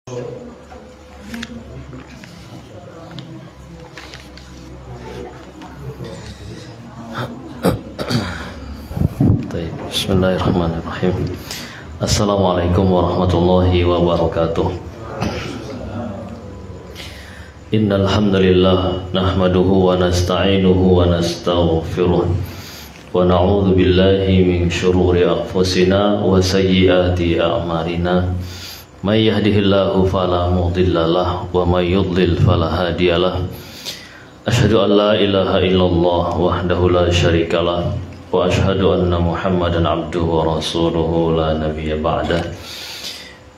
Bismillahirrahmanirrahim. Assalamualaikum warahmatullahi wabarakatuh. Innal hamdalillah nahmaduhu wa nasta'inuhu wa nastaghfiruh wa na'udzu billahi min shururi anfusina wa sayyiati a'malina. May yahdihillahu fala mudhillalah wa may yudlil fala hadiyalah. Asyhadu an la ilaha illallah wahdahu la syarikalah wa ashhadu anna Muhammadan abduhu wa rasuluhu la nabiyya ba'dah.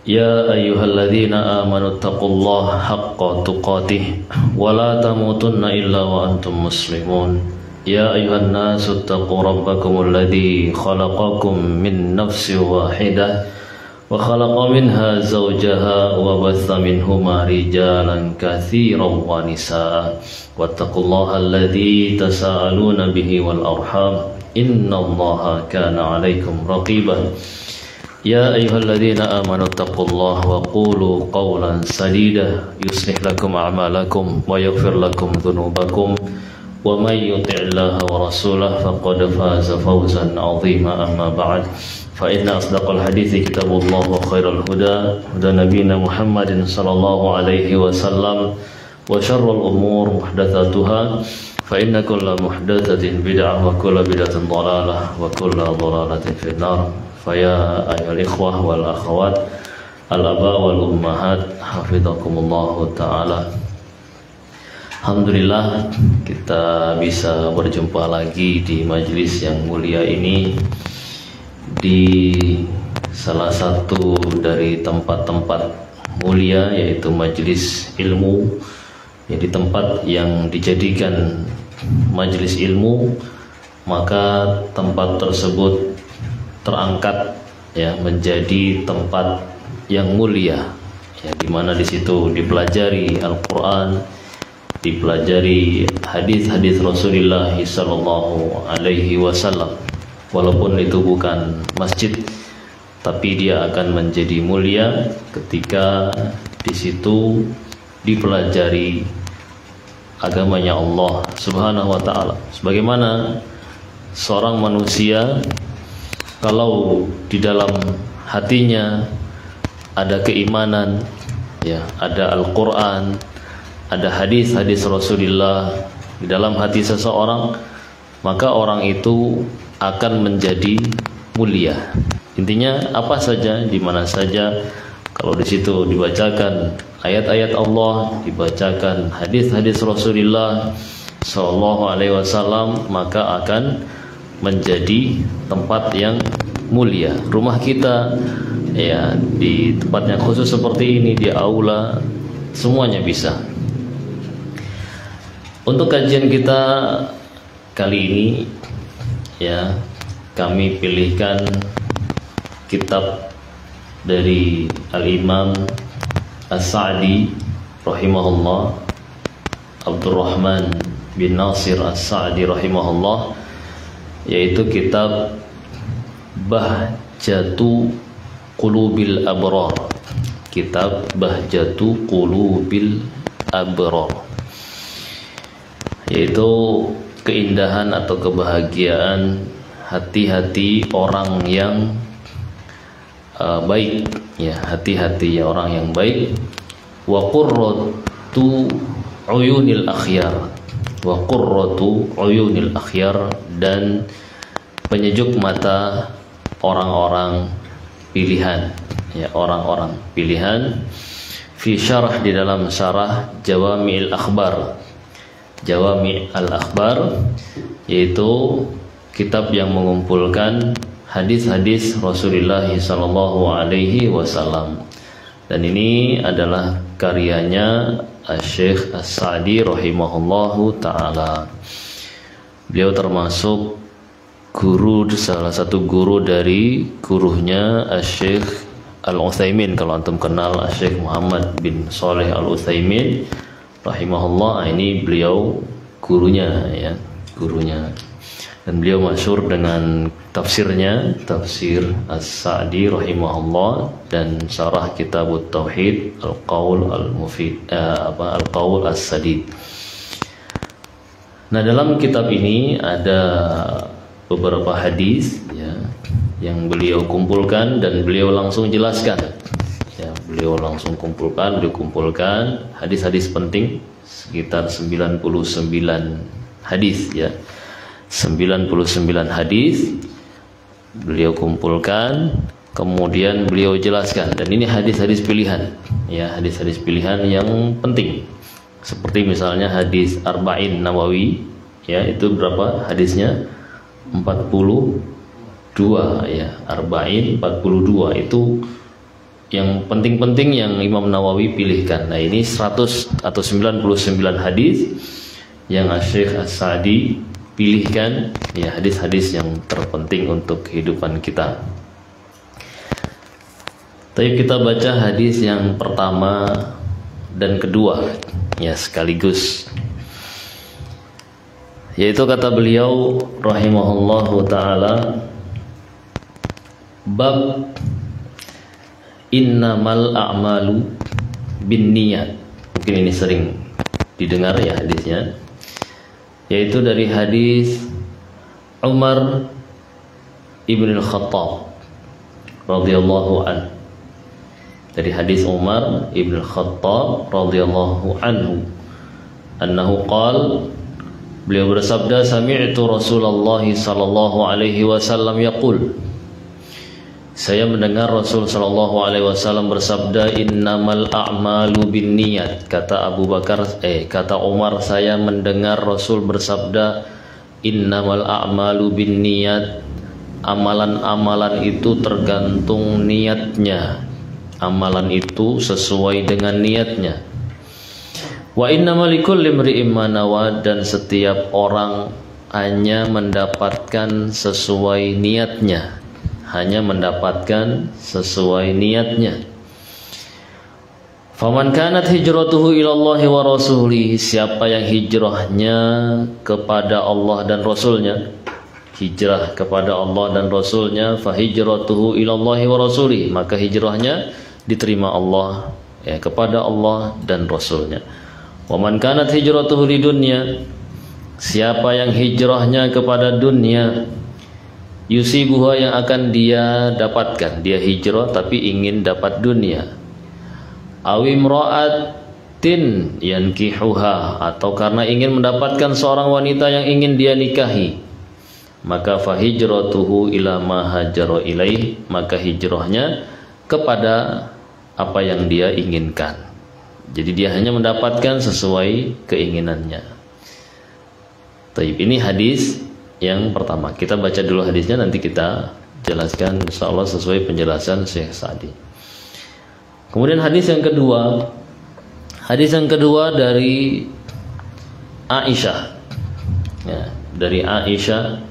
Ya ayyuhalladzina amanu taqullaha haqqa tuqatih wa la tamutunna illa wa antum muslimun. Ya ayyuhan nasu taqu rabbakumul ladzi khalaqakum min nafsin wahidah wa khalaqa minha zawjaha wa batha minhuma rijalan katsiran wa nisaa. Wattaqullaha alladzi tasaaluna bihi wal arham. Innallaha kana 'alaikum raqiban. Ya ayyuhalladzina amanu taqullaha wa qulu qawlan sadida yuslih lakum a'malakum wa yaghfir lakum dhunubakum wa may yuti'illaha wa rasulahu faqad faza fawzan 'azima. Amma ba'd, fa inna asdaqal hadithi kitabullah wa khairal huda huda nabiyyina Muhammadin sallallahu alaihi wasallam wa syarrul umur muhdatsatuha fa inna kulla muhdatsatin bid'ah wa kulla bid'atin dhalalah wa kulla dhalalatin finnar. Fa ya ayyuhal ikhwah wal akhawat, al aba wal ummahat, hafizakumullah taala. Alhamdulillah kita bisa berjumpa lagi di majelis yang mulia ini, di salah satu dari tempat-tempat mulia, yaitu majelis ilmu. Di tempat yang dijadikan majelis ilmu, maka tempat tersebut terangkat menjadi tempat yang mulia, di mana di situ dipelajari Al-Quran, dipelajari hadis-hadis Rasulullah sallallahu alaihi wasallam. Walaupun itu bukan masjid, tapi dia akan menjadi mulia ketika di situ dipelajari agamanya Allah Subhanahu wa ta'ala. Sebagaimana seorang manusia, kalau di dalam hatinya ada keimanan, ada Al-Quran, ada hadis-hadis Rasulullah di dalam hati seseorang, maka orang itu akan menjadi mulia. Intinya apa saja, di mana saja, kalau di situ dibacakan ayat-ayat Allah, dibacakan hadis-hadis Rasulullah sallallahu alaihi wasallam, maka akan menjadi tempat yang mulia. Rumah kita di tempat yang khusus seperti ini, di aula, semuanya bisa. Untuk kajian kita kali ini, kami pilihkan kitab dari Al-Imam As-Sa'di rahimahullah, Abdurrahman bin Nasir As-Sa'di rahimahullah, yaitu kitab Bahjatu Qulubil Abrar. Kitab Bahjatu Qulubil Abrar, yaitu keindahan atau kebahagiaan hati-hati orang yang baik, hati-hati orang yang baik. Wa qurratu uyunil akhyar, wa qurratu uyunil akhyar, dan penyejuk mata orang-orang pilihan, orang-orang pilihan. Fi syarah, di dalam syarah Jawami'il Akhbar. Jawami' al-Akhbar, yaitu kitab yang mengumpulkan hadis-hadis Rasulullah sallallahu alaihi wasallam. Dan ini adalah karyanya Syekh As-Sa'di rahimahullahu taala. Beliau termasuk guru, salah satu guru dari gurunya Syekh Al-Utsaimin. Kalau antum kenal Syekh Muhammad bin Shalih Al-Utsaimin rahimahullah, ini beliau gurunya, gurunya. dan beliau masyhur dengan tafsirnya, tafsir As-Sa'di rahimahullah, dan syarah kitab Tauhid Al-Qaul Al-Mufid, Al-Qaul As-Sadid. Nah, dalam kitab ini ada beberapa hadis ya, yang beliau kumpulkan dan beliau langsung jelaskan. Ya, beliau langsung kumpulkan hadis-hadis penting sekitar 99 hadis ya. 99 hadis beliau kumpulkan, kemudian beliau jelaskan, dan ini hadis-hadis pilihan ya, hadis-hadis pilihan yang penting. Seperti misalnya hadis Arba'in Nawawi ya, itu berapa hadisnya? 42 ya, Arba'in 42 itu yang penting-penting yang Imam Nawawi pilihkan. Nah, ini 100 atau 99 hadis yang Syekh As-Sa'di pilihkan ya, hadis-hadis yang terpenting untuk kehidupan kita. Tapi kita baca hadis yang pertama dan kedua ya sekaligus, yaitu kata beliau rahimahullahu taala, bab innamal a'malu binniyat. Mungkin ini sering didengar ya hadisnya, yaitu dari hadis Umar ibn al-Khattab radhiyallahu anhu. Dari hadis Umar ibn al-Khattab radhiyallahu anhu, annahu qala, beliau bersabda, sami'tu Rasulullah sallallahu alaihi wasallam yaqul, saya mendengar Rasul sallallahu alaihi wasallam bersabda, innamal a'malu binniyat. Kata Umar, saya mendengar Rasul bersabda, innamal a'malu binniyat. Amalan-amalan itu tergantung niatnya. Amalan itu sesuai dengan niatnya. Wa innamal likulli imri'in ma nawa, dan setiap orang hanya mendapatkan sesuai niatnya. Hanya mendapatkan sesuai niatnya. Faman kanat hijratuhu ilallahi wa rasulih, siapa yang hijrahnya kepada Allah dan Rasulnya, hijrah kepada Allah dan Rasulnya, fa hijratuhu ilallahi wa rasulih, maka hijrahnya diterima Allah ya, kepada Allah dan Rasulnya. Wa man kanat hijratuhu lidunya, siapa yang hijrahnya kepada dunia, yusibuha, yang akan dia dapatkan, dia hijrah tapi ingin dapat dunia. Awimra'atin yankihuha, atau karena ingin mendapatkan seorang wanita yang ingin dia nikahi, maka fahijratuhu ila ma hajara ilaih, maka hijrahnya kepada apa yang dia inginkan. Jadi dia hanya mendapatkan sesuai keinginannya. Taib, ini hadis yang pertama. Kita baca dulu hadisnya, nanti kita jelaskan insyaallah sesuai penjelasan Syekh Sa'di. Kemudian hadis yang kedua. Hadis yang kedua dari Aisyah ya, dari Aisyah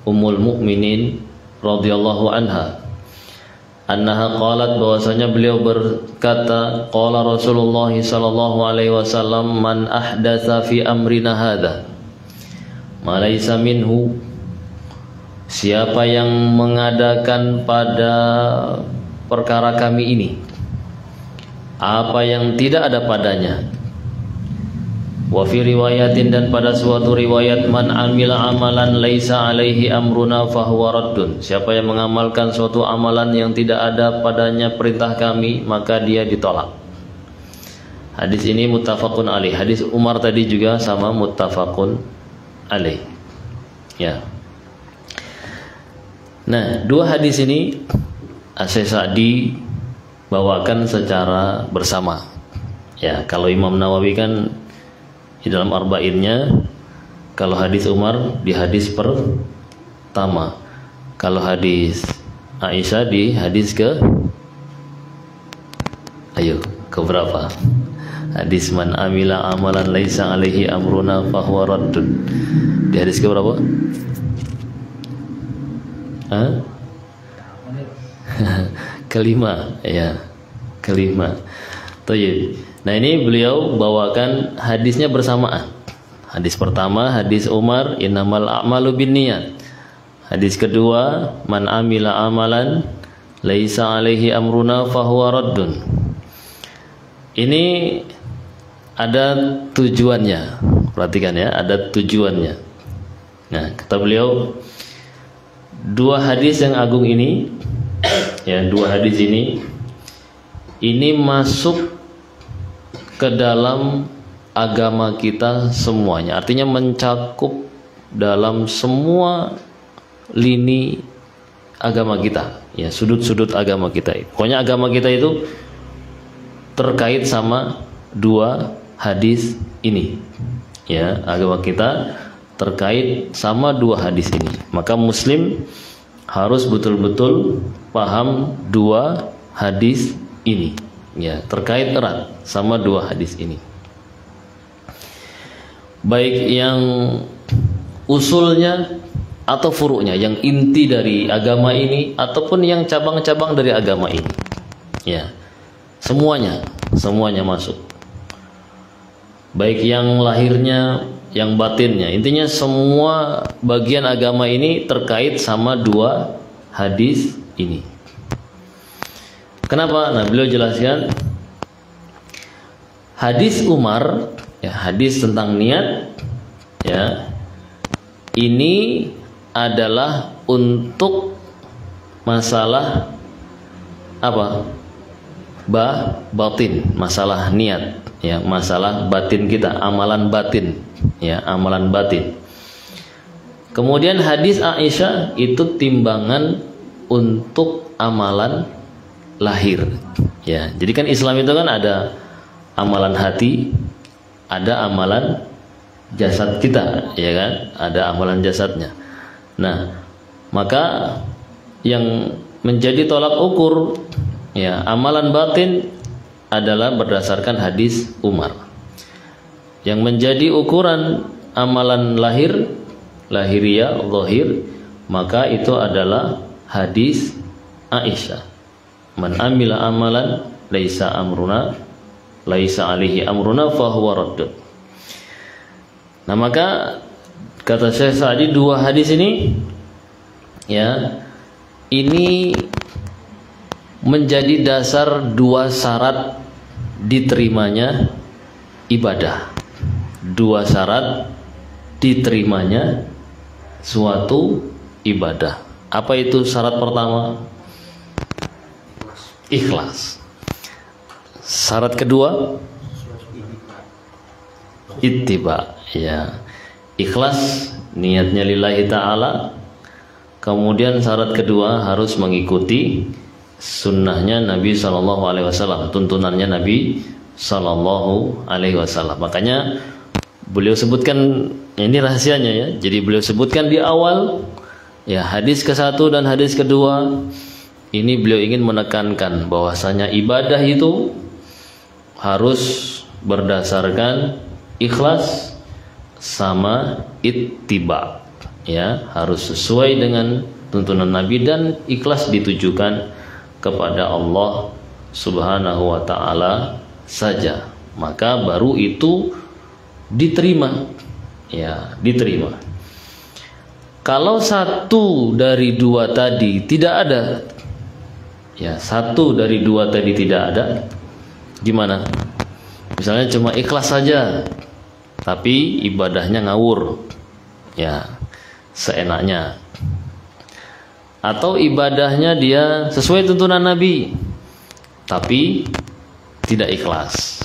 Ummul Mukminin radhiyallahu anha, annaha qalat, bahwasanya beliau berkata, qala Rasulullah sallallahu alaihi wasallam, man ahdatsa fi amrina hadza ma laysa minhu, siapa yang mengadakan pada perkara kami ini apa yang tidak ada padanya. Wa fi riwayatin, dan pada suatu riwayat, man amila amalan laisa alaihi amruna fahuwa raddun, siapa yang mengamalkan suatu amalan yang tidak ada padanya perintah kami, maka dia ditolak. Hadis ini muttafaqun alaih. Hadis Umar tadi juga sama, muttafaqun alaih ya. Nah, dua hadis ini Syekh Sa'di bawakan secara bersama ya. Kalau Imam Nawawi kan di dalam Arba'innya, kalau hadis Umar di hadis pertama, kalau hadis Aisyah di hadis ke berapa? Hadis man amila amalan laisa alaihi amruna fahuwa raddun, di hadis ke berapa? Kelima ya, kelima. Nah, ini beliau bawakan hadisnya bersamaan. Hadis pertama hadis Umar, innamal a'malu binniyat. Hadis kedua, man amila amalan laisa alaihi amruna fahuwa raddun. Ini ada tujuannya. Perhatikan ya, ada tujuannya. Nah, kata beliau, dua hadis yang agung ini, ya, dua hadis ini masuk ke dalam agama kita semuanya. Artinya mencakup dalam semua lini agama kita, ya, sudut-sudut agama kita. Pokoknya agama kita itu terkait sama dua hadis ini. Ya, agama kita terkait sama dua hadis ini. Maka muslim harus betul-betul paham dua hadis ini. Ya, terkait erat sama dua hadis ini. Baik yang usulnya atau furu'nya, yang inti dari agama ini ataupun yang cabang-cabang dari agama ini. Ya. Semuanya masuk. Baik yang lahirnya, yang batinnya. Intinya semua bagian agama ini terkait sama dua hadis ini. Kenapa? Nah, beliau jelaskan hadis Umar, ya, hadis tentang niat, ya, ini adalah untuk masalah apa? Batin, masalah niat, ya, masalah batin kita, amalan batin, ya, amalan batin. Kemudian hadis Aisyah itu timbangan untuk amalan lahir, ya. Jadi kan Islam itu kan ada amalan hati, ada amalan jasad kita, ya kan? Ada amalan jasadnya. Nah, maka yang menjadi tolak ukur, ya, amalan batin adalah berdasarkan hadis Umar. Yang menjadi ukuran amalan lahiriah, zahir, maka itu adalah hadis Aisyah. Man amila amalan laisa alaihi amruna fahuwa raddun. Nah, maka kata Syekh Sa'di, dua hadis ini, ya, ini menjadi dasar dua syarat diterimanya ibadah. Dua syarat diterimanya suatu ibadah. Apa itu syarat pertama? Ikhlas. Syarat kedua ittiba, ya, ikhlas, niatnya lillahi ta'ala. Kemudian syarat kedua harus mengikuti sunnahnya Nabi SAW, tuntunannya Nabi SAW. Makanya beliau sebutkan, ini rahasianya, ya. Jadi beliau sebutkan di awal, ya, hadis ke-1 dan hadis kedua. Ini beliau ingin menekankan bahwasanya ibadah itu harus berdasarkan ikhlas sama ittiba, ya, harus sesuai dengan tuntunan Nabi dan ikhlas ditujukan kepada Allah Subhanahu wa ta'ala saja. Maka baru itu diterima, ya, diterima. Kalau satu dari dua tadi tidak ada, ya, satu dari dua tadi tidak ada, gimana? Misalnya cuma ikhlas saja tapi ibadahnya ngawur, ya, seenaknya. Atau ibadahnya dia sesuai tuntunan Nabi tapi tidak ikhlas.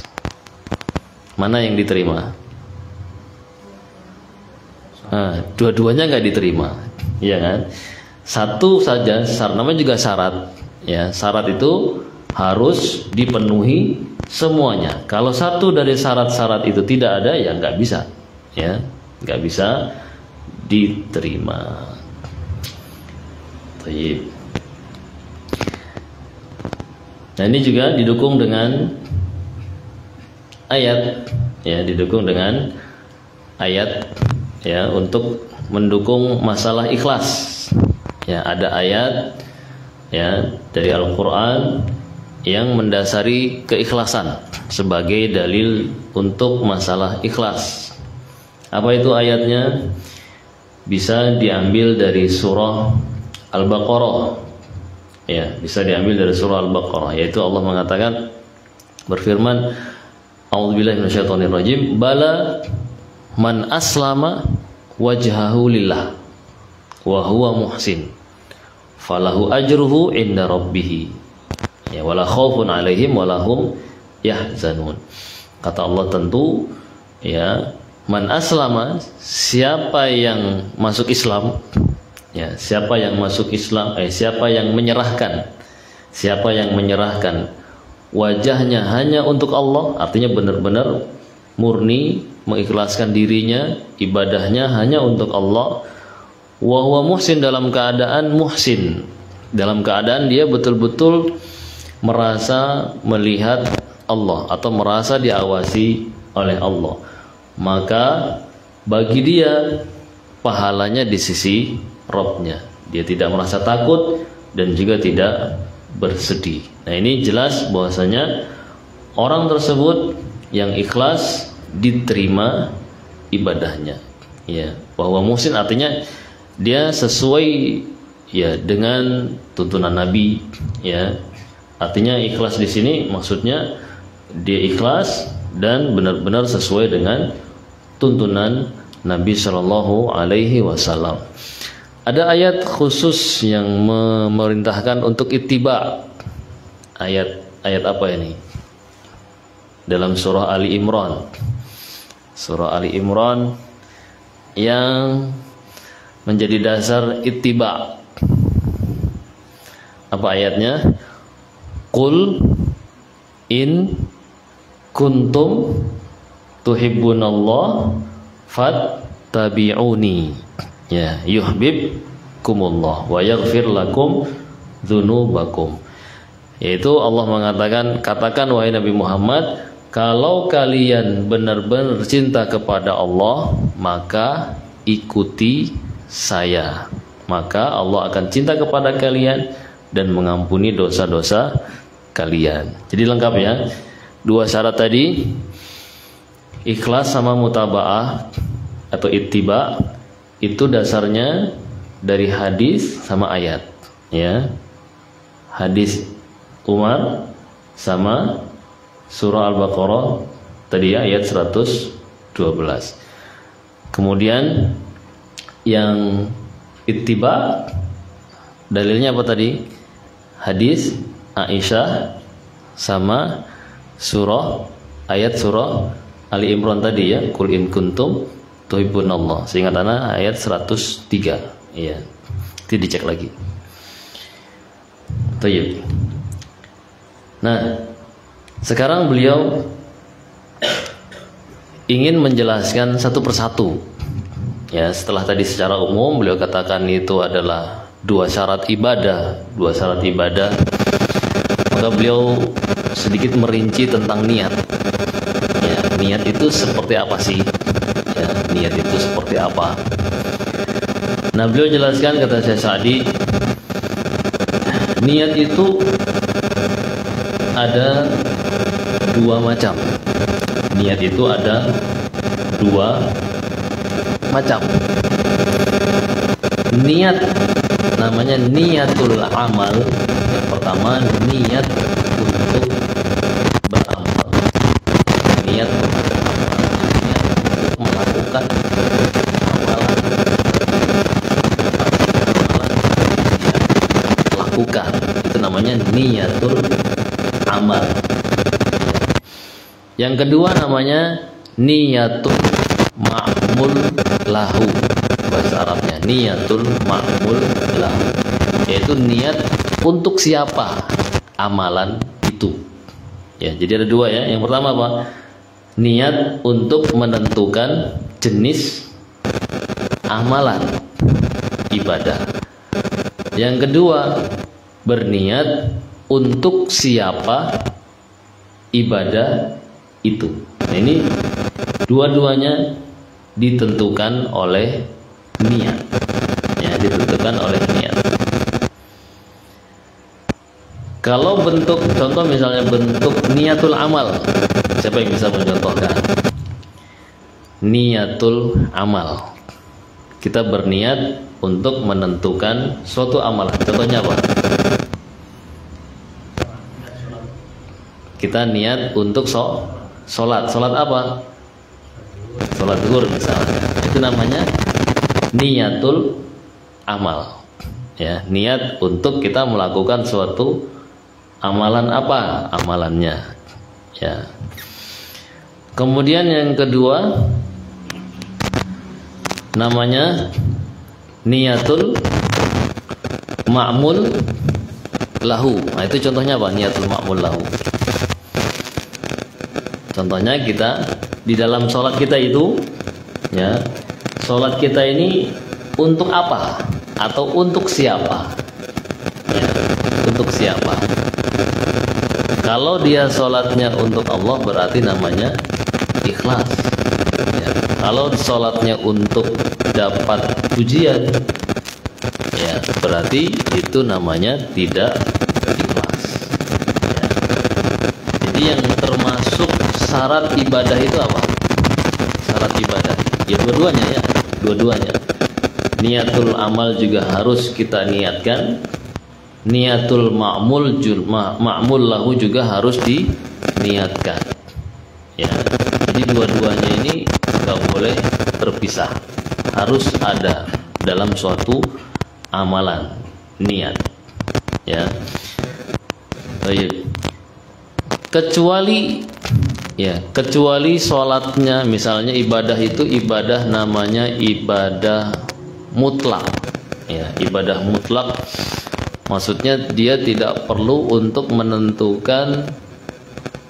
Mana yang diterima? Nah, dua-duanya nggak diterima, ya kan? Satu saja, namanya juga syarat, ya. Syarat itu harus dipenuhi semuanya. Kalau satu dari syarat-syarat itu tidak ada, ya nggak bisa, ya, nggak bisa diterima. Baik. Nah, ini juga didukung dengan ayat, ya, didukung dengan ayat, ya, untuk mendukung masalah ikhlas. Ya, ada ayat, ya, dari Al-Qur'an yang mendasari keikhlasan sebagai dalil untuk masalah ikhlas. Apa itu ayatnya? Bisa diambil dari surah Al-Baqarah. Ya, bisa diambil dari surah Al-Baqarah, yaitu Allah mengatakan, berfirman, A'udzubillahi minasyaitonirrajim, bala man aslama wajhahu lillah wa huwa muhsin falahu ajruhu inda rabbih ya wala khaufun alaihim wala hum yahzanun. Kata Allah, tentu ya, man aslama, siapa yang masuk Islam, ya, siapa yang masuk Islam, siapa yang menyerahkan, wajahnya hanya untuk Allah, artinya benar-benar murni mengikhlaskan dirinya, ibadahnya hanya untuk Allah. Wa huwa muhsin, dalam keadaan muhsin, dalam keadaan dia betul-betul merasa melihat Allah atau merasa diawasi oleh Allah, maka bagi dia pahalanya di sisi Rabbnya. Dia tidak merasa takut dan juga tidak bersedih. Nah, ini jelas bahwasanya orang tersebut yang ikhlas diterima ibadahnya. Ya, bahwa muhsin artinya dia sesuai ya dengan tuntunan Nabi. Ya, artinya ikhlas di sini maksudnya dia ikhlas dan benar-benar sesuai dengan tuntunan Nabi Shallallahu Alaihi Wasallam. Ada ayat khusus yang memerintahkan untuk ittiba. Ayat apa ini? Dalam surah Ali Imran. Surah Ali Imran yang menjadi dasar ittiba. Apa ayatnya? Qul in kuntum tuhibbunallah fattabi'uni. Ya, yuhibbukumullah wa yaghfir lakum dzunubakum. Yaitu Allah mengatakan, katakan wahai Nabi Muhammad, kalau kalian benar-benar cinta kepada Allah, maka ikuti saya. Maka Allah akan cinta kepada kalian dan mengampuni dosa-dosa kalian. Jadi lengkap ya. Dua syarat tadi, ikhlas sama mutaba'ah atau ittiba, itu dasarnya dari hadis sama ayat, ya. Hadis Umar sama surah Al-Baqarah tadi ya, ayat 112. Kemudian yang ittiba dalilnya apa tadi? Hadis Aisyah sama ayat surah Ali Imran tadi ya, Qul in kuntum tuhibbunallah. Seingat ana ayat 103. Iya. Itu dicek lagi. Tayyib. Nah, sekarang beliau ingin menjelaskan satu persatu. Ya, setelah tadi secara umum beliau katakan itu adalah dua syarat ibadah, maka beliau sedikit merinci tentang niat. Ya, niat itu seperti apa sih? Ya, niat itu seperti apa? Nah, beliau jelaskan, kata Syekh Sa'di, niat itu ada dua macam. Niat itu ada dua macam. Niat namanya niatul amal. Yang pertama, niat untuk beramal. Niat untuk melakukan amalan. Lakukan. Itu namanya niatul amal. Yang kedua namanya niatul ma'mul lahu, bahasa Arabnya niatul ma'mul lahu, yaitu niat untuk siapa amalan itu. Ya, jadi ada dua ya. Yang pertama apa? Niat untuk menentukan jenis amalan ibadah. Yang kedua, berniat untuk siapa ibadah itu. Nah, ini dua-duanya ditentukan oleh niat. Ya, ditentukan oleh niat. Kalau bentuk contoh, misalnya bentuk niatul amal, siapa yang bisa mencontohkan? niyatul amal. Kita berniat untuk menentukan suatu amalan. Contohnya apa? Kita niat untuk sholat. Sholat apa? Sholat zuhur misalnya. Itu namanya niyatul amal. Ya, niat untuk kita melakukan suatu amalan. Apa amalannya? Ya. Kemudian yang kedua namanya niyatul ma'mul lahu. Nah, itu contohnya apa? Niyatul ma'mul lahu. Contohnya kita di dalam sholat kita itu, ya, sholat kita ini untuk apa atau untuk siapa? Ya, untuk siapa? Kalau dia sholatnya untuk Allah berarti namanya ikhlas. Ya, kalau sholatnya untuk dapat pujian, ya, berarti itu namanya tidak ikhlas. Ya. Jadi yang termasuk syarat ibadah itu apa? Syarat ibadah, ya dua-duanya, ya, dua-duanya. Niatul amal juga harus kita niatkan. Niatul ma'mul lahu juga harus diniatkan. Ya, jadi dua-duanya ini nggak boleh terpisah, harus ada dalam suatu amalan niat. Ya, baik. Kecuali sholatnya, misalnya ibadah itu ibadah namanya ibadah mutlak. Ya, ibadah mutlak maksudnya dia tidak perlu untuk menentukan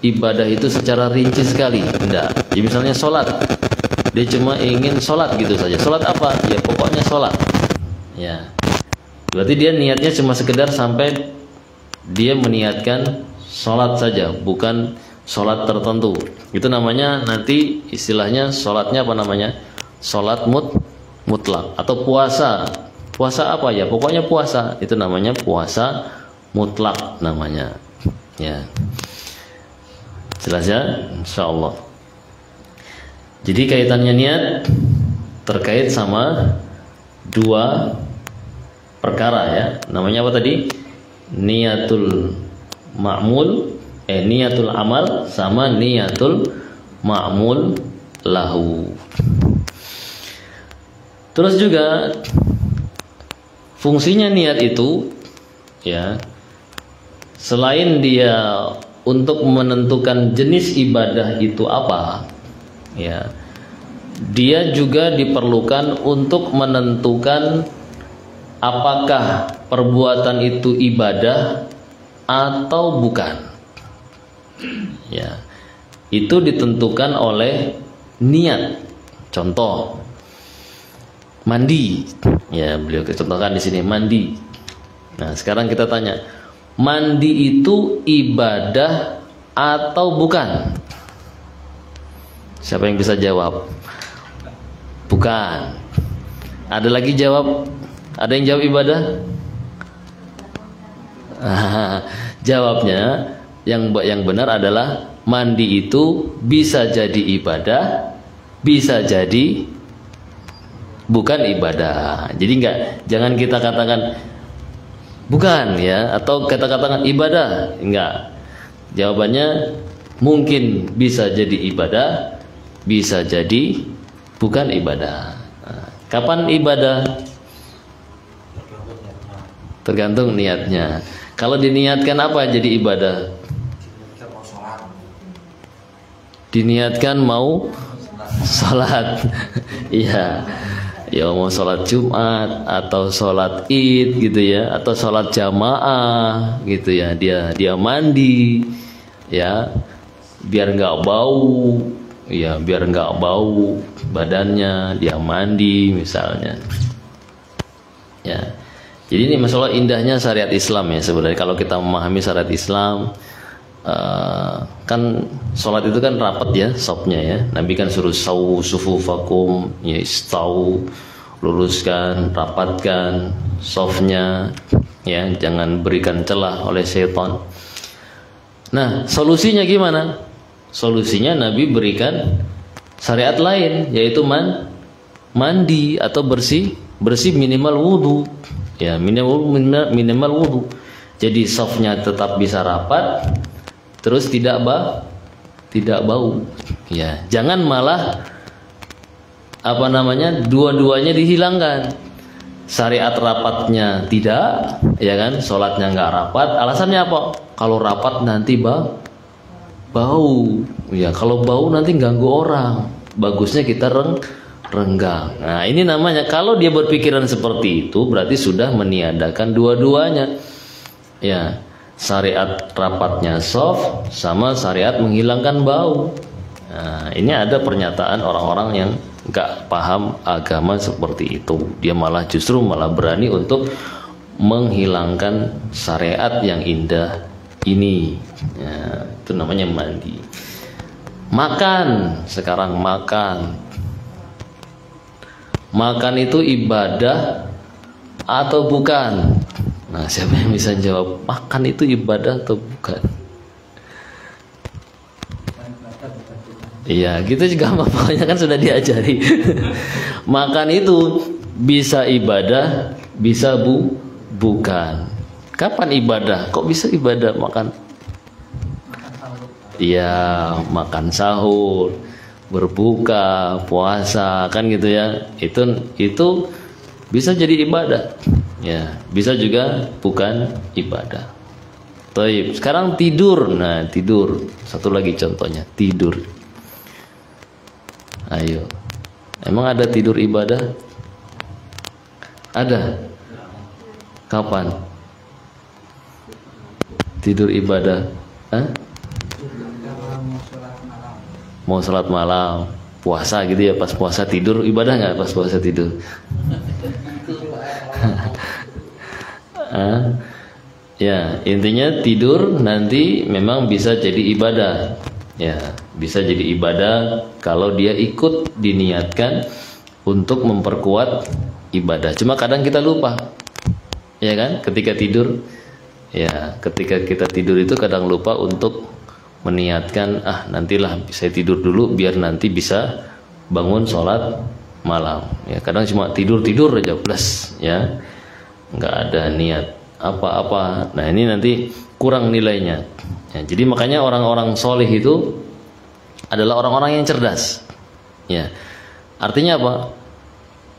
ibadah itu secara rinci sekali, enggak. Ya, misalnya sholat, dia cuma ingin sholat gitu saja. Sholat apa? Ya pokoknya sholat. Ya, berarti dia niatnya cuma sekedar sampai dia meniatkan sholat saja, bukan sholat tertentu. Itu namanya nanti istilahnya sholatnya apa namanya? Sholat mutlak atau puasa. Puasa apa? Ya pokoknya puasa. Itu namanya puasa mutlak namanya. Ya, jelas ya, insyaallah. Jadi kaitannya niat terkait sama dua perkara, ya. Namanya apa tadi? Niatul ma'mul, niatul amal sama niatul ma'mul lahu. Terus juga fungsinya niat itu, ya, selain dia untuk menentukan jenis ibadah itu apa, ya, dia juga diperlukan untuk menentukan apakah perbuatan itu ibadah atau bukan. Ya, itu ditentukan oleh niat. Contoh, mandi. Ya, beliau contohkan di sini mandi. Nah, sekarang kita tanya, mandi itu ibadah atau bukan? Siapa yang bisa jawab? Bukan. Ada lagi jawab? Ada yang jawab ibadah? Jawabnya yang benar adalah mandi itu bisa jadi ibadah, bisa jadi bukan ibadah. Jadi jangan kita katakan bukan, ya, atau kita katakan ibadah, enggak. Jawabannya mungkin bisa jadi ibadah, bisa jadi bukan ibadah. Nah, kapan ibadah? Tergantung niatnya. Kalau diniatkan apa jadi ibadah? Diniatkan mau sholat. Iya. Ya, mau sholat Jumat atau sholat Id gitu, ya, atau sholat jamaah gitu, ya, dia mandi, ya, biar nggak bau, ya, biar nggak bau badannya, dia mandi misalnya. Ya, jadi ini masalah indahnya syariat Islam, ya, sebenarnya kalau kita memahami syariat Islam. Kan sholat itu kan rapat, ya, sopnya, ya. Nabi kan suruh sawu sufufakum, ya, istau, luruskan, rapatkan sofnya, ya, jangan berikan celah oleh setan. Nah, solusinya gimana? Solusinya Nabi berikan syariat lain, yaitu mandi atau bersih minimal wudhu. Ya, minimal wudhu. Jadi softnya tetap bisa rapat, terus tidak bau. Ya, jangan malah dua-duanya dihilangkan. Syariat rapatnya tidak, ya kan? Sholatnya nggak rapat. Alasannya apa? Kalau rapat nanti bau. Ya, kalau bau nanti ganggu orang. Bagusnya kita renggang. Nah, ini namanya, kalau dia berpikiran seperti itu berarti sudah meniadakan dua-duanya. Ya, syariat rapatnya soft sama syariat menghilangkan bau. Nah, ini ada pernyataan orang-orang yang nggak paham agama seperti itu. Dia justru malah berani untuk menghilangkan syariat yang indah ini. Ya, itu namanya mandi. Makan, sekarang makan itu ibadah atau bukan? Nah, siapa yang bisa jawab makan itu ibadah atau bukan? Iya, gitu juga pokoknya kan sudah diajari. Makan itu bisa ibadah, bisa bukan. Kapan ibadah? Kok bisa ibadah makan? Iya, makan sahur, berbuka, puasa, kan gitu ya. Itu bisa jadi ibadah. Ya, bisa juga bukan ibadah. Baik, sekarang tidur. Nah, tidur. Satu lagi contohnya, tidur. Ayo. Emang ada tidur ibadah? Ada. Kapan? Tidur ibadah? Hah? Mau sholat malam, puasa gitu ya, pas puasa tidur ibadah nggak? Pas puasa tidur? Ya, intinya tidur nanti memang bisa jadi ibadah. Ya, bisa jadi ibadah kalau dia ikut diniatkan untuk memperkuat ibadah. Cuma kadang kita lupa, ya kan? Ketika tidur, ya, ketika kita tidur itu kadang lupa untuk meniatkan, nantilah saya tidur dulu biar nanti bisa bangun sholat malam. Ya, kadang cuma tidur aja plus, ya, nggak ada niat apa-apa. Nah, ini nanti kurang nilainya. Ya, jadi makanya orang-orang soleh itu adalah orang-orang yang cerdas. Ya, artinya apa?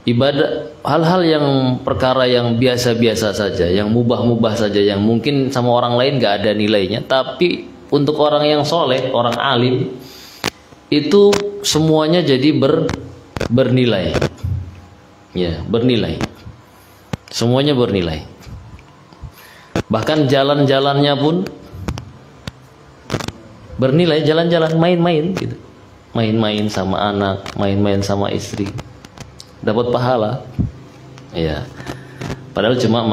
Ibadah, hal-hal yang perkara yang biasa-biasa saja, yang mubah-mubah saja, yang mungkin sama orang lain nggak ada nilainya, tapi untuk orang yang soleh, orang alim, itu semuanya jadi bernilai. Ya, bernilai. Semuanya bernilai. Bahkan jalan-jalannya pun bernilai, jalan-jalan, main-main gitu. Main-main sama anak, main-main sama istri, dapat pahala. Ya. Padahal cuma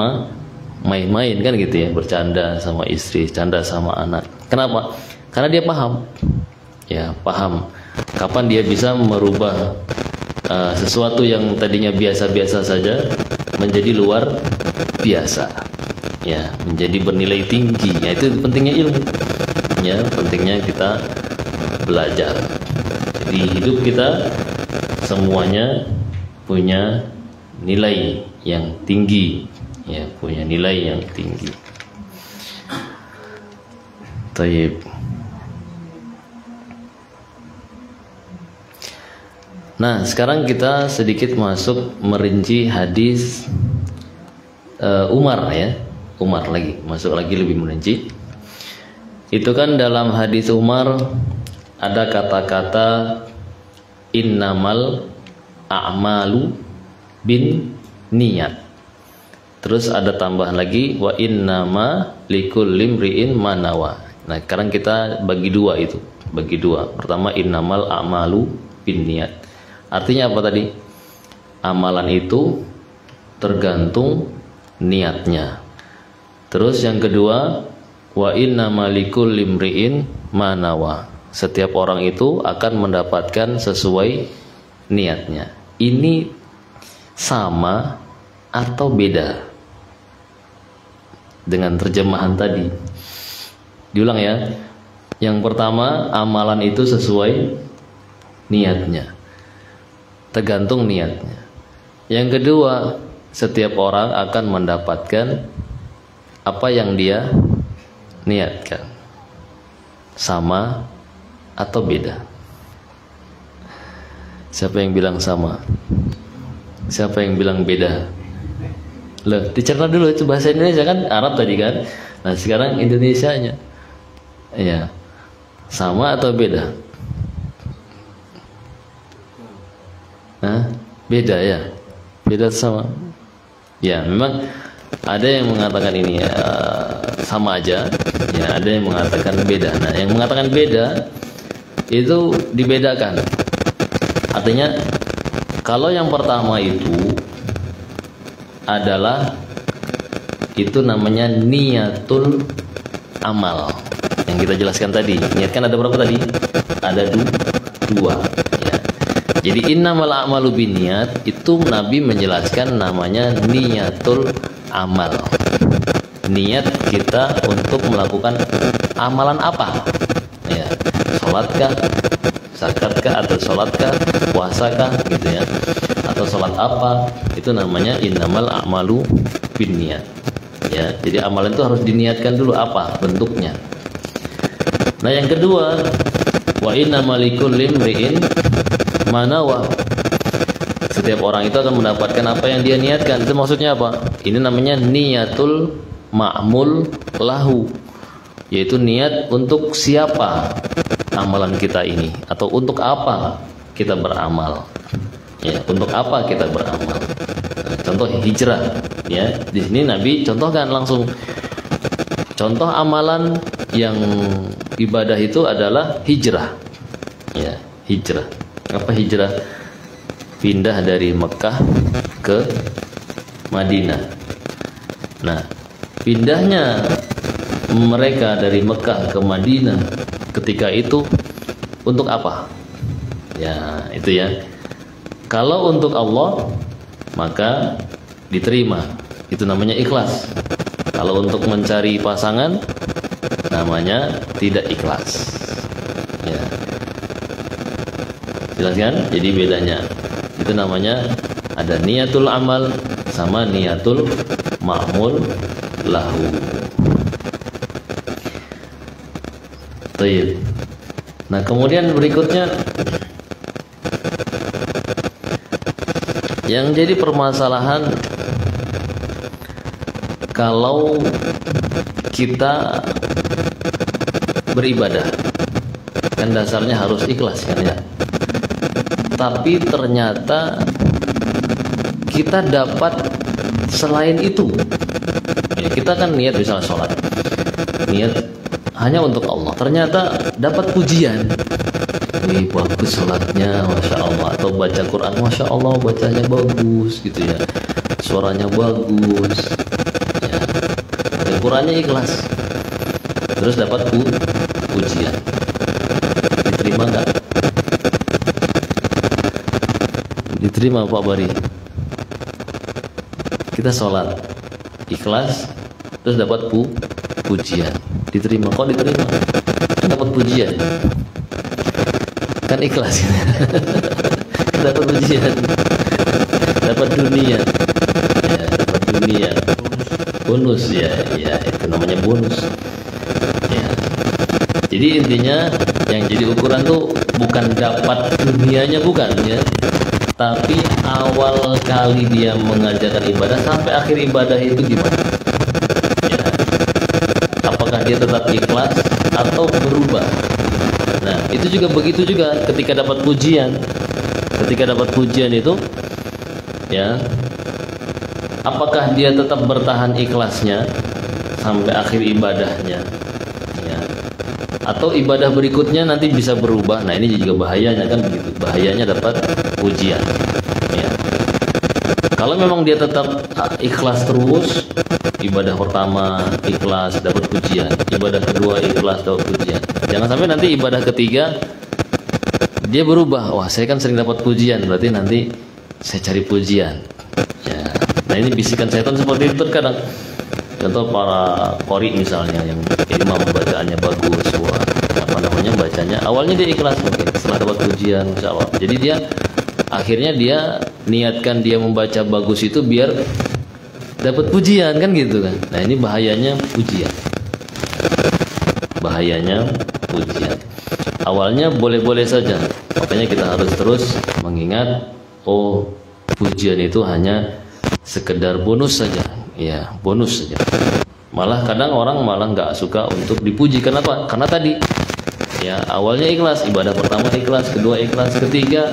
main-main kan gitu ya, bercanda sama istri, canda sama anak. Kenapa? Karena dia paham. Ya, paham kapan dia bisa merubah sesuatu yang tadinya biasa-biasa saja menjadi luar biasa. Ya, menjadi bernilai tinggi. Ya, itu pentingnya ilmu. Ya, pentingnya kita belajar. Jadi hidup kita semuanya punya nilai yang tinggi. Ya, punya nilai yang tinggi. Taib. Nah, sekarang kita sedikit masuk merinci hadis Umar ya. Umar lagi, masuk lagi lebih merinci. Itu kan dalam hadis Umar ada kata-kata innamal a'malu bin niat. Terus ada tambahan lagi wa innama likulli imri'in ma nawa. Nah, sekarang kita bagi dua itu, bagi dua. Pertama innamal a'malu bin niat. Artinya apa tadi? Amalan itu tergantung niatnya. Terus yang kedua wa innama likulli imri'in ma nawa. Setiap orang itu akan mendapatkan sesuai niatnya. Ini sama atau beda dengan terjemahan tadi? Diulang ya. Yang pertama, amalan itu sesuai niatnya. Tergantung niatnya. Yang kedua, setiap orang akan mendapatkan apa yang dia niatkan. Sama atau beda? Siapa yang bilang sama? Siapa yang bilang beda? Loh, dicerna dulu, itu bahasa Indonesia kan, Arab tadi kan. Nah, sekarang Indonesianya. Ya. Sama atau beda? Hah? Beda ya? Beda sama? Ya, memang ada yang mengatakan ini sama aja, ya, ada yang mengatakan beda. Nah, yang mengatakan beda itu dibedakan. Artinya kalau yang pertama itu adalah itu namanya niatul amal yang kita jelaskan tadi. Niat kan ada berapa tadi? Ada dua. Ya. Jadi innamal a'malu binniyat itu Nabi menjelaskan namanya niatul amal. Niat kita untuk melakukan amalan apa? Ya, sholatkah, zakatkah, atau sholatkah, puasakah, gitu ya, atau sholat apa? Itu namanya innamal a'malu binniyat. Ya, jadi amalan itu harus diniatkan dulu apa bentuknya. Nah, yang kedua, wa innamal likulli imri'in ma nawa. Setiap orang itu akan mendapatkan apa yang dia niatkan. Itu maksudnya apa? Ini namanya niatul ma'mul lahu, yaitu niat untuk siapa amalan kita ini, atau untuk apa kita beramal. Ya, untuk apa kita beramal. Nah, contoh hijrah, ya. Di sini Nabi contohkan langsung. Contoh amalan yang ibadah itu adalah hijrah. Ya, hijrah. Apa hijrah? Pindah dari Mekah ke Madinah. Nah, pindahnya mereka dari Mekah ke Madinah ketika itu untuk apa? Ya, itu ya. Kalau untuk Allah, maka diterima. Itu namanya ikhlas. Kalau untuk mencari pasangan, namanya tidak ikhlas. Ya. Jelas kan? Jadi bedanya. Itu namanya ada niatul amal sama niatul ma'mul lahu. Tayyib. Nah, kemudian berikutnya yang jadi permasalahan kalau kita beribadah, kan dasarnya harus ikhlas kan ya. Tapi ternyata kita dapat selain itu. Ya, kita kan niat misalnya sholat, niat hanya untuk Allah. Ternyata dapat pujian. Wih, bagus sholatnya, masya Allah. Atau baca Quran, masya Allah, bacanya bagus gitu ya. Suaranya bagus. Ya. Dan Qurannya ikhlas. Terus dapat pujian. Diterima nggak? Diterima Pak Bari. Kita sholat ikhlas, terus dapat pujian. Diterima. Kok diterima? Dapat pujian. Kan ikhlas. Dapat pujian. Dapat dunia. Ya, dapat dunia. Bonus ya, ya itu namanya bonus. Ya. Jadi intinya yang jadi ukuran tuh bukan dapat dunianya, bukan ya. Tapi awal kali dia mengajarkan ibadah sampai akhir ibadah itu gimana? Ya. Apakah dia tetap ikhlas atau berubah? Nah, itu juga begitu juga ketika dapat pujian. Ketika dapat pujian itu, ya, apakah dia tetap bertahan ikhlasnya sampai akhir ibadahnya? Ya. Atau ibadah berikutnya nanti bisa berubah. Nah, ini juga bahayanya kan begitu. Bahayanya dapat pujian. Ya. Kalau memang dia tetap ikhlas terus, ibadah pertama ikhlas dapat pujian, ibadah kedua ikhlas dapat pujian. Jangan sampai nanti ibadah ketiga dia berubah. Wah, saya kan sering dapat pujian, berarti nanti saya cari pujian. Ya. Nah, ini bisikan setan seperti itu terkadang. Contoh para qori misalnya yang imam bacaannya bagus, wah, apa namanya, bacanya awalnya dia ikhlas mungkin setelah dapat pujian, Masya Allah. Jadi dia akhirnya dia niatkan dia membaca bagus itu biar dapat pujian kan gitu kan. Nah ini bahayanya pujian. Bahayanya pujian. Awalnya boleh-boleh saja. Makanya kita harus terus mengingat, oh pujian itu hanya sekedar bonus saja. Ya, bonus saja. Malah kadang orang malah nggak suka untuk dipuji. Kenapa? Karena tadi ya awalnya ikhlas, ibadah pertama ikhlas, kedua ikhlas, ketiga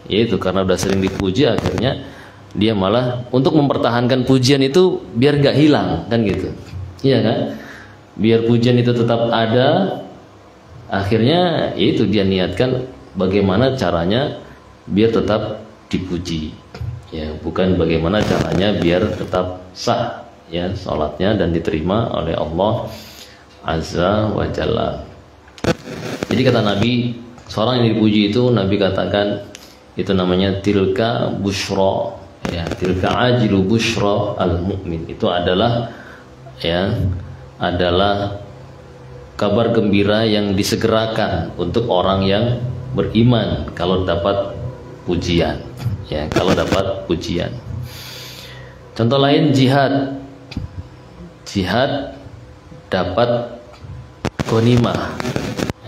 yaitu karena udah sering dipuji akhirnya dia malah untuk mempertahankan pujian itu biar nggak hilang kan gitu. Iya kan? Biar pujian itu tetap ada, akhirnya yaitu dia niatkan bagaimana caranya biar tetap dipuji. Ya, bukan bagaimana caranya biar tetap sah ya salatnya dan diterima oleh Allah Azza wa Jalla. Jadi kata Nabi, seorang yang dipuji itu Nabi katakan itu namanya tilka busyra, ya, tilka ajilu busyra al mukmin. Itu adalah ya adalah kabar gembira yang disegerakan untuk orang yang beriman kalau dapat pujian. Ya, kalau dapat pujian. Contoh lain jihad. Jihad dapat ghanimah.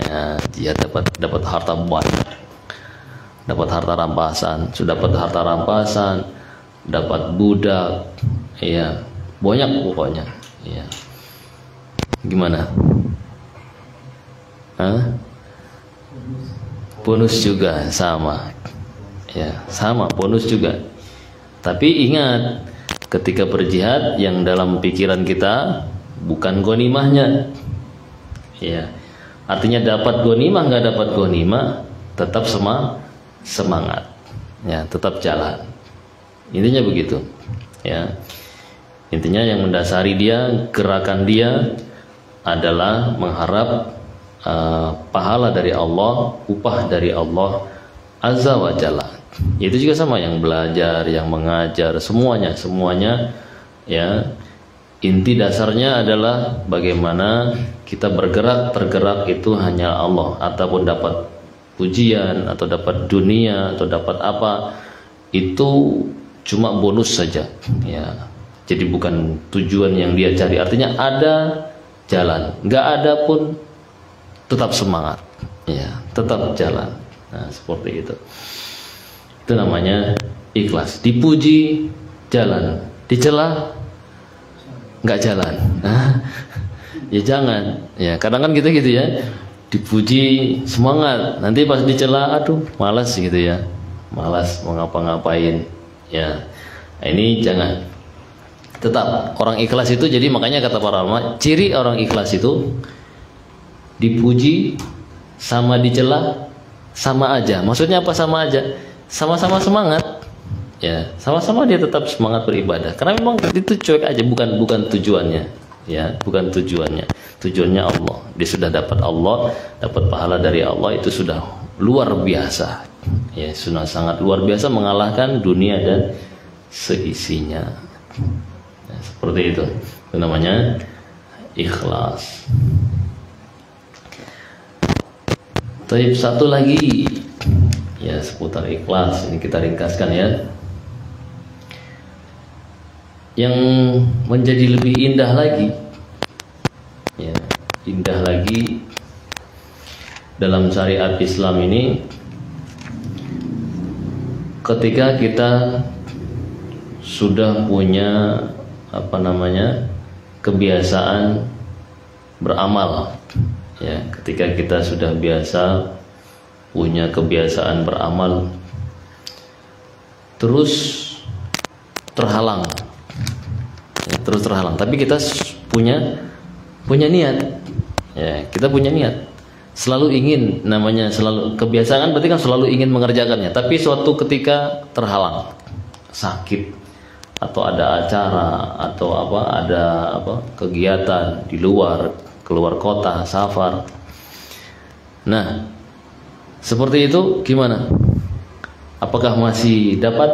Ya, jihad dapat harta banyak. Dapat harta rampasan, sudah dapat harta rampasan, dapat budak. Ya, banyak pokoknya. Ya. Gimana? Hah? Bonus juga sama. Ya, sama bonus juga. Tapi ingat, ketika berjihad yang dalam pikiran kita bukan ghanimahnya. Ya. Artinya dapat ghanimah nggak dapat ghanimah tetap semangat. Ya, tetap jalan. Intinya begitu. Ya. Intinya yang mendasari dia, gerakan dia adalah mengharap pahala dari Allah, upah dari Allah Azza wa Jalla. Itu juga sama yang belajar, yang mengajar, semuanya ya. Inti dasarnya adalah bagaimana kita tergerak itu hanya Allah. Ataupun dapat pujian atau dapat dunia atau dapat apa, itu cuma bonus saja ya. Jadi bukan tujuan yang dia cari. Artinya ada jalan, nggak ada pun tetap semangat ya, tetap jalan. Nah seperti itu. Itu namanya ikhlas. Dipuji jalan, dicela nggak jalan. Nah, ya jangan. Ya kadang kan gitu ya. Dipuji semangat, nanti pas dicela, aduh malas gitu ya. Malas mau ngapa-ngapain. Ya, nah, ini jangan. Tetap orang ikhlas itu, jadi makanya kata para ulama, ciri orang ikhlas itu dipuji sama dicela sama aja. Maksudnya apa sama aja? Sama-sama semangat. Ya, sama-sama dia tetap semangat beribadah. Karena memang itu cuek aja, bukan tujuannya. Ya, bukan tujuannya. Tujuannya Allah. Dia sudah dapat Allah, dapat pahala dari Allah, itu sudah luar biasa. Ya, sudah sangat luar biasa mengalahkan dunia dan seisinya. Nah, seperti itu. Itu namanya ikhlas. Tapi satu lagi ya seputar ikhlas, ini kita ringkaskan ya. Yang menjadi lebih indah lagi ya, indah lagi dalam syariat Islam ini ketika kita sudah punya kebiasaan beramal ya, ketika kita sudah biasa punya kebiasaan beramal terus terhalang ya, tapi kita punya niat ya, kita punya niat selalu ingin, namanya selalu kebiasaan berarti kan selalu ingin mengerjakannya, tapi suatu ketika terhalang, sakit atau ada acara atau ada kegiatan di keluar kota, safar. Nah, seperti itu gimana? Apakah masih dapat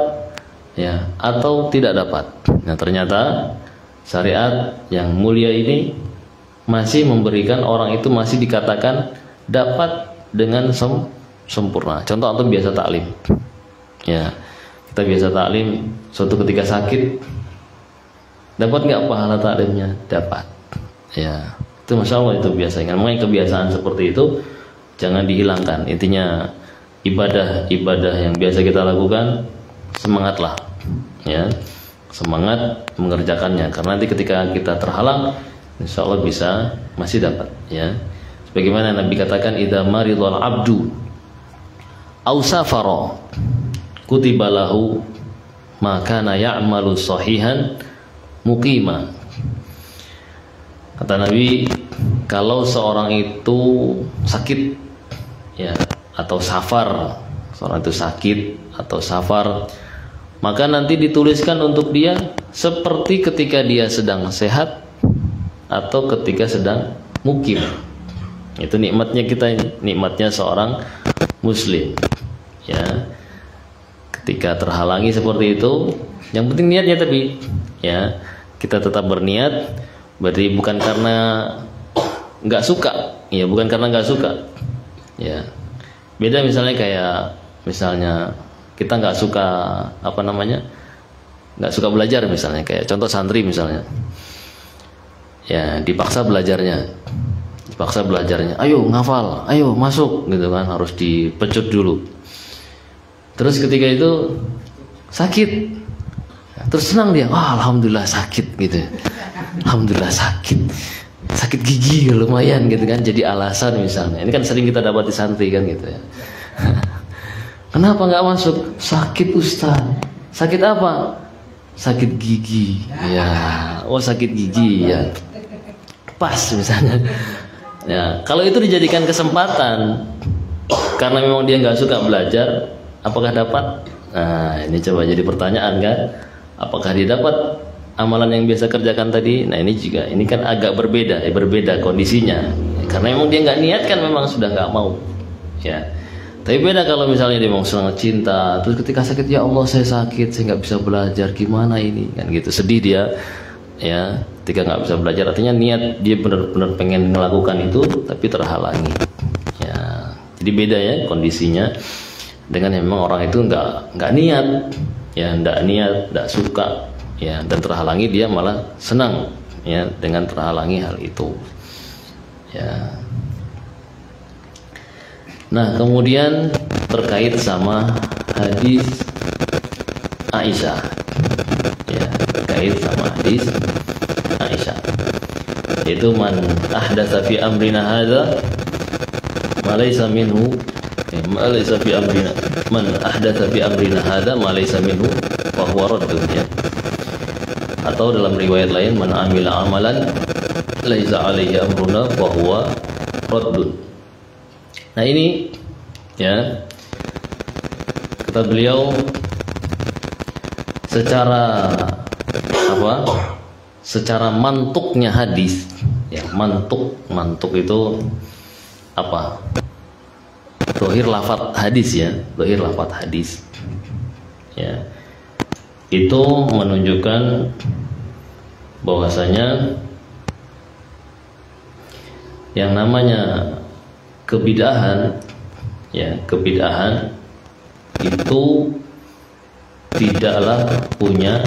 ya atau tidak dapat? Nah, ternyata syariat yang mulia ini masih memberikan orang itu masih dikatakan dapat dengan sempurna. Contoh antum biasa taklim, ya kita biasa taklim, suatu ketika sakit, dapat nggak pahala taklimnya? Dapat, ya itu masya Allah, itu biasanya. Makanya kebiasaan seperti itu jangan dihilangkan. Intinya ibadah yang biasa kita lakukan, semangatlah, ya semangat mengerjakannya, karena nanti ketika kita terhalang, insya Allah masih dapat, ya. Sebagaimana Nabi katakan, idza maridul abdu aw safara kutiba lahu ma kana ya'malu sahihan muqima. Kata Nabi, kalau seorang itu sakit, ya, atau safar, seorang itu sakit atau safar, maka nanti dituliskan untuk dia seperti ketika dia sedang sehat atau ketika sedang mukim. Itu nikmatnya kita ini, nikmatnya seorang muslim, ya. Ketika terhalangi seperti itu, yang penting niatnya, tapi ya kita tetap berniat. Berarti bukan karena nggak suka, ya bukan karena nggak suka, ya. Beda misalnya kayak kita nggak suka nggak suka belajar, misalnya kayak contoh santri misalnya, ya dipaksa belajarnya, ayo ngafal, ayo masuk gitu kan, harus dipecut dulu. Terus ketika itu sakit, terus senang dia, wah alhamdulillah sakit gitu, alhamdulillah sakit gigi lumayan gitu kan, jadi alasan misalnya. Ini kan sering kita dapat di santri kan gitu ya. Kenapa nggak masuk? Sakit Ustaz. Sakit apa? Sakit gigi. Ya, oh sakit gigi ya. Pas misalnya. Ya, kalau itu dijadikan kesempatan, karena memang dia nggak suka belajar, apakah dapat? Nah, ini coba jadi pertanyaan kan? Apakah dia dapat amalan yang biasa kerjakan tadi? Nah, ini juga, ini kan agak berbeda kondisinya. Karena memang dia nggak niat kan, memang sudah nggak mau. Ya. Tapi beda kalau misalnya dia mau sangat cinta, terus ketika sakit, ya Allah saya sakit, saya nggak bisa belajar, gimana ini? Kan gitu, sedih dia, ya. Ketika nggak bisa belajar, artinya niat dia benar-benar pengen melakukan itu, tapi terhalangi. Ya, jadi beda ya kondisinya dengan memang orang itu nggak niat, ya nggak suka, ya, dan terhalangi, dia malah senang, ya, dengan terhalangi hal itu, ya. Nah, kemudian terkait sama hadis Aisyah, ya, terkait sama hadis Aisyah, yaitu man ahdatsa fi amrina hadza ma laysa minhu, ma laysa fi amrina, man ahdatsa fi amrina hadza ma laysa minhu fa huwa raddun, ya. Atau dalam riwayat lain, man amila amalan laisa alaihi amruna fa huwa raddun. Nah, ini ya kata beliau secara mantuknya hadis, ya, mantuk itu apa? Dohir lafadz hadis, ya, dohir lafadz hadis, ya, itu menunjukkan bahwasanya yang namanya kebid'ahan, ya, kebid'ahan itu tidaklah punya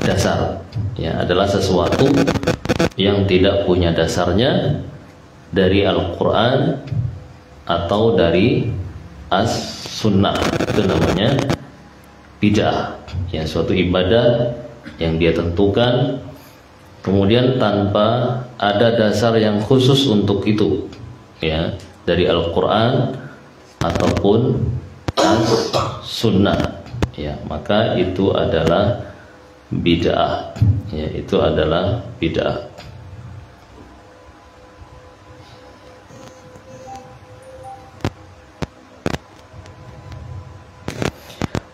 dasar, ya, adalah sesuatu yang tidak punya dasarnya dari Al-Quran atau dari As-Sunnah. Itu namanya bid'ah, ya, suatu ibadah yang dia tentukan, kemudian tanpa ada dasar yang khusus untuk itu, ya, dari Al-Quran ataupun As-Sunnah, ya, maka itu adalah bid'ah, ya, itu adalah bid'ah.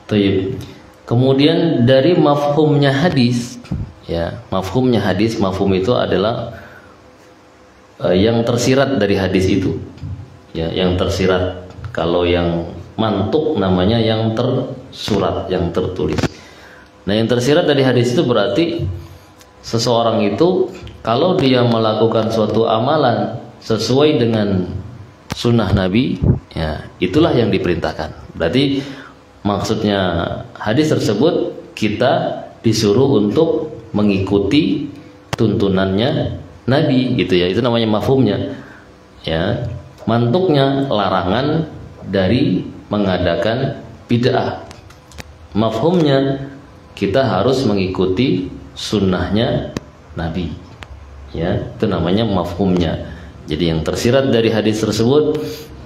Taib. Kemudian dari mafhumnya hadis, ya, mafhum itu adalah yang tersirat dari hadis itu, ya, yang tersirat. Kalau yang mantuk namanya yang tersurat, yang tertulis. Nah, yang tersirat dari hadis itu berarti seseorang itu kalau dia melakukan suatu amalan sesuai dengan sunnah Nabi, ya itulah yang diperintahkan. Berarti maksudnya hadis tersebut kita disuruh untuk mengikuti tuntunannya Nabi, gitu ya. Itu namanya mafhumnya. Ya, mantuknya larangan dari mengadakan bid'ah. Mafhumnya kita harus mengikuti sunnahnya Nabi. Ya, itu namanya mafhumnya. Jadi yang tersirat dari hadis tersebut,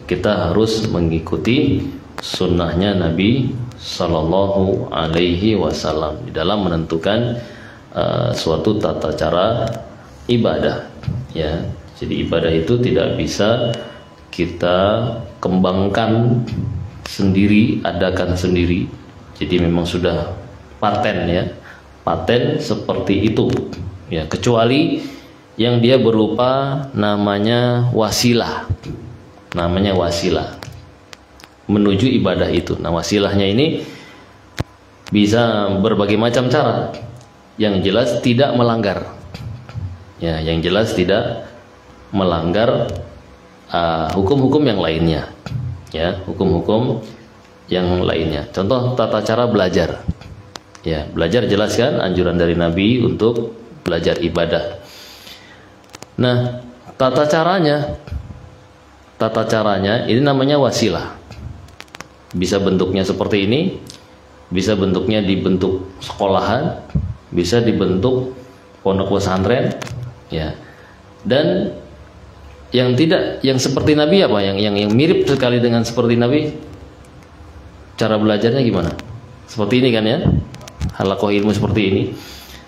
kita harus mengikuti sunnahnya Nabi Sallallahu Alaihi Wasallam di dalam menentukan suatu tata cara ibadah. Ya, jadi ibadah itu tidak bisa kita kembangkan sendiri, adakan sendiri. Jadi memang sudah paten, ya, paten seperti itu. Ya, kecuali yang dia berupa namanya wasilah, menuju ibadah itu. Nah, wasilahnya ini bisa berbagai macam cara. Yang jelas tidak melanggar. Ya, yang jelas tidak melanggar hukum-hukum yang lainnya. Ya, hukum-hukum yang lainnya. Contoh tata cara belajar. Ya, belajar jelas kan anjuran dari Nabi untuk belajar ibadah. Nah, tata caranya ini namanya wasilah. Bisa bentuknya seperti ini, bisa bentuknya dibentuk sekolahan, bisa dibentuk pondok pesantren, ya. Dan yang tidak, yang seperti Nabi apa? Yang mirip sekali dengan seperti Nabi. Cara belajarnya gimana? Seperti ini kan, ya. Halaqah ilmu seperti ini.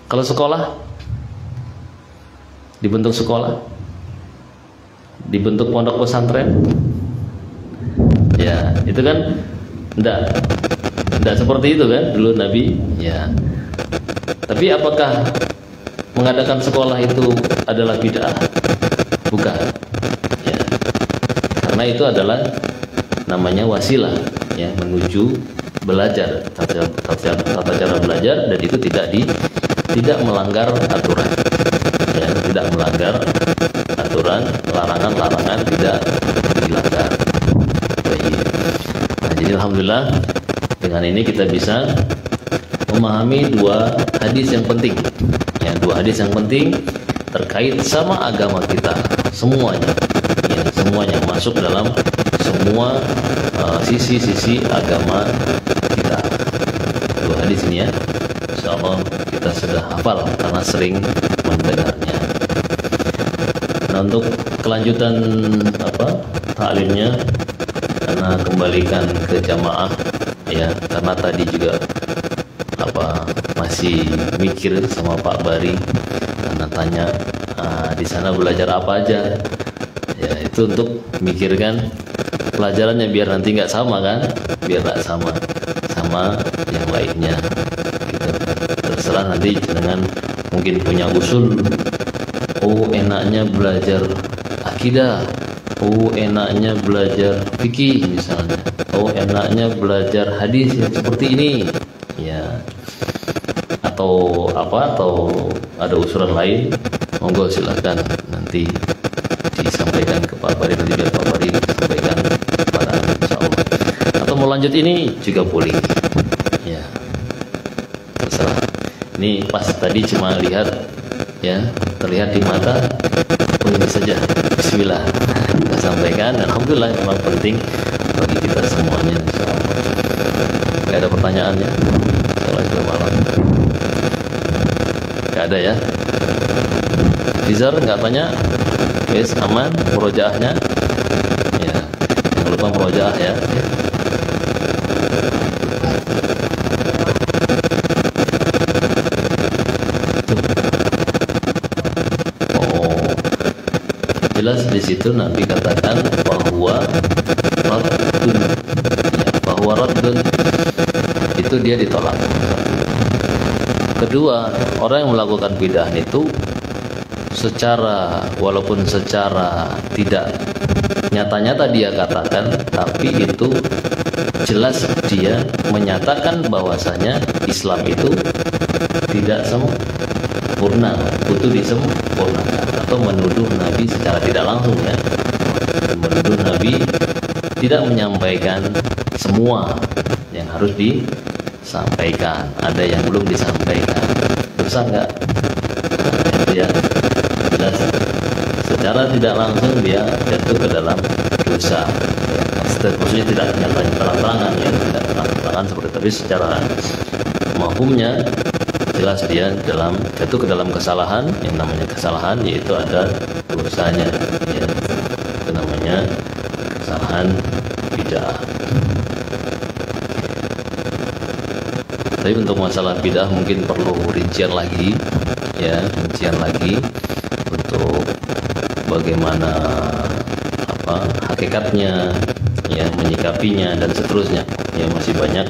Kalau sekolah, dibentuk sekolah, dibentuk pondok pesantren, ya itu kan tidak seperti itu kan dulu Nabi, ya. Tapi apakah mengadakan sekolah itu adalah bid'ah? Bukan, ya. Karena itu adalah namanya wasilah, ya, menuju belajar, tata cara belajar, dan itu tidak melanggar aturan. Ya, tidak melanggar aturan, larangan tidak dilanggar. Baik. Nah, jadi alhamdulillah dengan ini kita bisa memahami dua hadis yang penting. Ya, dua hadis yang penting terkait sama agama kita semuanya. Ya, semuanya masuk dalam semua sisi-sisi agama kita. Dua hadis ini, ya. Insyaallah kita sudah hafal karena sering mendengarnya. Nah, untuk kelanjutan taklimnya, karena kembalikan ke jamaah, ya, karena tadi juga masih mikir sama Pak Bari karena tanya di sana belajar apa aja, ya, itu untuk mikirkan pelajarannya biar nanti nggak sama kan, biar nggak sama yang lainnya gitu. Terserah nanti dengan mungkin punya usul, enaknya belajar akidah, enaknya belajar fikih misalnya, enaknya belajar hadis yang seperti ini, ya, atau ada usulan lain, monggo silahkan nanti disampaikan ke Pak Bari, nanti biar Pak Bari sampaikan kepada Anda, insyaallah. Atau mau lanjut ini juga boleh, ya, terserah. Ini pas tadi cuma lihat, ya, terlihat di mata, ini saja. Bismillah, kita sampaikan. Alhamdulillah, memang penting bagi kita semuanya, insyaallah. Gak ada pertanyaannya? Gak ada, ya. Fizar nggak tanya? Guys, aman murojaahnya? Ya, jangan lupa murojaah, ya. Jelas di situ Nabi katakan bahwa raddun, itu dia ditolak. Kedua, orang yang melakukan bid'ah itu walaupun secara tidak nyata-nyata dia katakan, tapi itu jelas dia menyatakan bahwasanya Islam itu tidak sempurna, butuh disempurnakan, atau menuduh Nabi secara tidak langsung, ya. menuduh Nabi tidak menyampaikan semua yang harus disampaikan. Ada yang belum disampaikan. Dosa enggak? Ya, jelas. Secara tidak langsung dia jatuh ke dalam dosa. Maksudnya tidak nyatanya terang-terangan, ya, tidak terang-terangan seperti itu, tapi secara mafhumnya jelas dia jatuh ke dalam kesalahan. Yang namanya kesalahan yaitu ada dosanya, ya. Itu namanya kesalahan bid'ah. Tapi untuk masalah bid'ah mungkin perlu rincian lagi, ya, rincian lagi untuk bagaimana hakikatnya, ya, menyikapinya dan seterusnya. Ya, masih banyak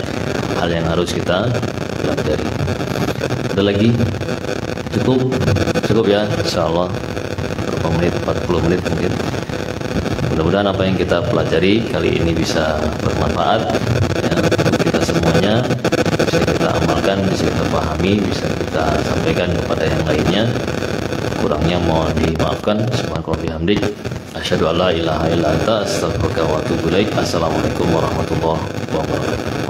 hal yang harus kita pelajari. Ada lagi? Cukup ya, insyaallah berapa menit, 40 menit mungkin. Mudah-mudahan apa yang kita pelajari kali ini bisa bermanfaat, ya, untuk kita semuanya, bisa kita amalkan, bisa kita pahami, bisa kita sampaikan kepada yang lainnya. Kurangnya mohon dimaafkan. Subhanallah bihamdik, asyhadu an la ilaha illa anta, astaghfiruka wa atubu ilaik. Assalamualaikum warahmatullahi wabarakatuh.